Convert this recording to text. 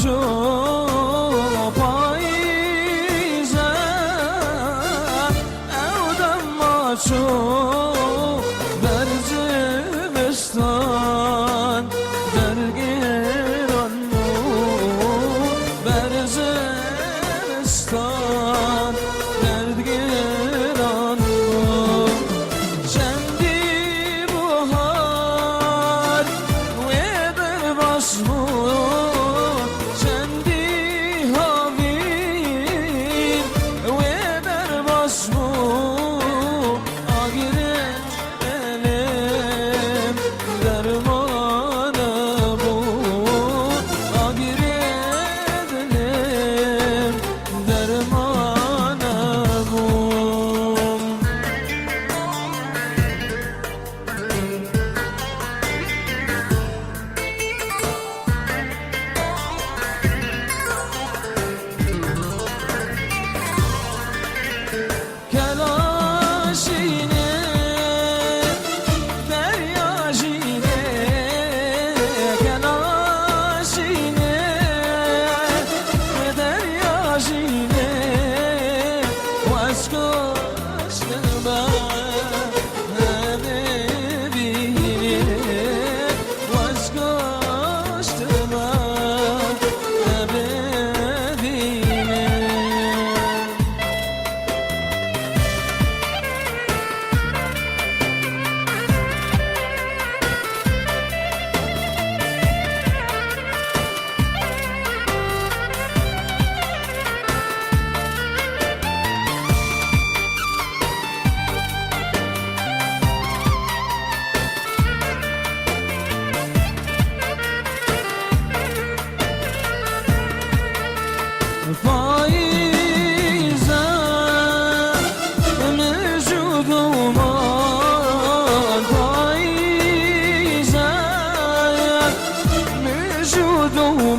چو پاییزه اودم ما چو برزمستان در گران برزمستان در گران چندی بهار و در باسمون چندی هاوین و در باسمون آگیرم درمان بود آگیرم درمان بود کلاشینه دریاشینه کلاشینه دریاشینه واسکشتم ببینه واسکشتم ببینه پاییزه موجود اومد پاییزه موجود اومد